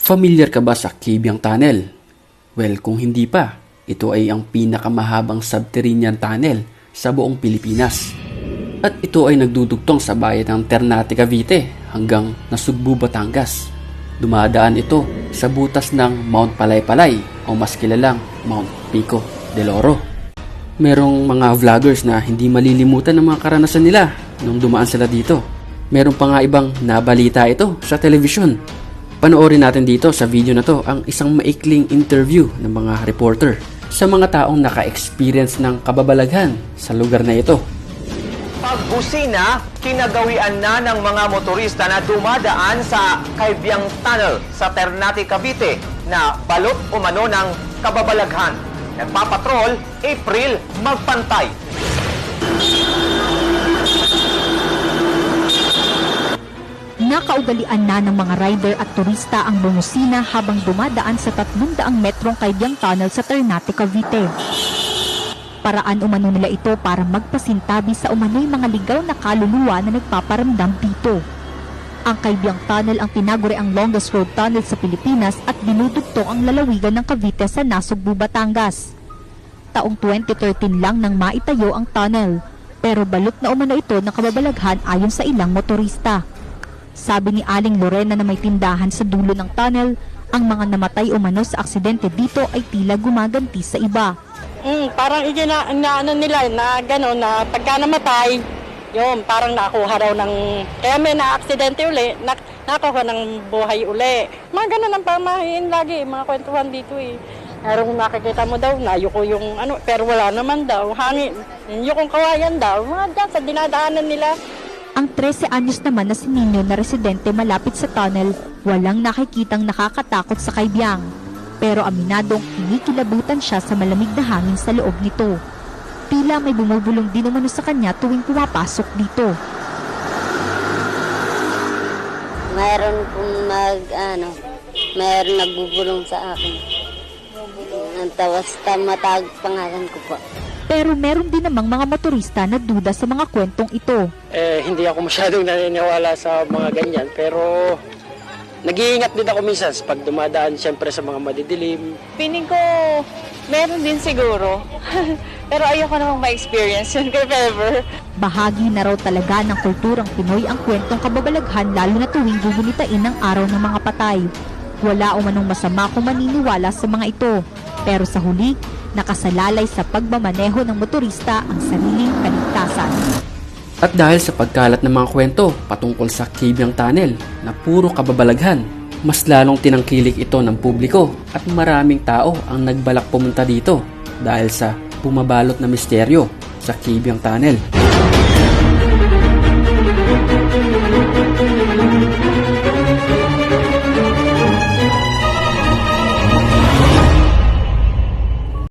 Familiar ka ba sa Kibyang Tunnel? Well, kung hindi pa, ito ay ang pinakamahabang subterranean tunnel sa buong Pilipinas. At ito ay nagdudugtong sa bayan ng Ternate, Cavite hanggang Nasugbu, Batangas. Dumadaan ito sa butas ng Mount Palaypalay o mas kilalang Mount Pico del Oro. Merong mga vloggers na hindi malilimutan ng mga karanasan nila nung dumaan sila dito. Meron pa nga ibang nabalita ito sa telebisyon. Panoorin natin dito sa video na to ang isang maikling interview ng mga reporter sa mga taong naka-experience ng kababalaghan sa lugar na ito. Pagbusina, kinagawian na ng mga motorista na dumadaan sa Kibyang Tunnel sa Ternate, Cavite na balot umano ng kababalaghan. Nagpapatrol, April, magpantay. Nakaugalian na ng mga rider at turista ang bumusina habang dumadaan sa 300 metrong Kibyang Tunnel sa Ternate, Cavite. Paraan umano nila ito para magpasintabi sa umano'y mga ligaw na kaluluwa na nagpaparamdam dito. Ang Kibyang Tunnel ang tinaguri ang longest road tunnel sa Pilipinas at dinudugtong ang lalawigan ng Cavite sa Nasugbu, Batangas. Taong 2013 lang nang maitayo ang tunnel, pero balot na umano ito ng kababalaghan ayon sa ilang motorista. Sabi ni Aling Lorena na may tindahan sa dulo ng tunnel, ang mga namatay umano sa aksidente dito ay tila gumaganti sa iba. Parang ano nila na gano'n na pagka namatay, yun, parang nakuha raw ng, kaya may na-aksidente uli, nakuha ng buhay uli. Mga gano'n ang pamahiin lagi, mga kwentuhan dito eh. Pero makikita mo daw, nayuko yung ano, pero wala naman daw, hangin, yung kawayan daw, mga dyan sa dinadaanan nila. Ang 13 anyos naman na si Nino na residente malapit sa tunnel, walang nakikitang nakakatakot sa Kibyang. Pero aminadong kinikilabutan siya sa malamig na hangin sa loob nito. Tila may bumubulong din umano sa kanya tuwing pumapasok dito. Mayroon pong mayroon nagbubulong sa akin. Ang tawas tamatag pangalan ko po. Pero meron din namang mga motorista na duda sa mga kwentong ito. Hindi ako masyadong naniniwala sa mga ganyan, pero nag-iingat din ako minsan pag dumadaan siyempre sa mga madidilim. Piling ko, meron din siguro. Pero ayoko namang ma-experience yun if ever. Bahagi na raw talaga ng kulturang Pinoy ang kwentong kababalaghan lalo na tuwing gugulitain ng araw ng mga patay. Wala umanong masama kung maniniwala sa mga ito. Pero sa huli, nakasalalay sa pagmamaneho ng motorista ang sariling kaligtasan. At dahil sa pagkalat ng mga kwento patungkol sa Kibyang Tunnel na puro kababalaghan, mas lalong tinangkilik ito ng publiko at maraming tao ang nagbalak pumunta dito dahil sa bumabalot na misteryo sa Kibyang Tunnel.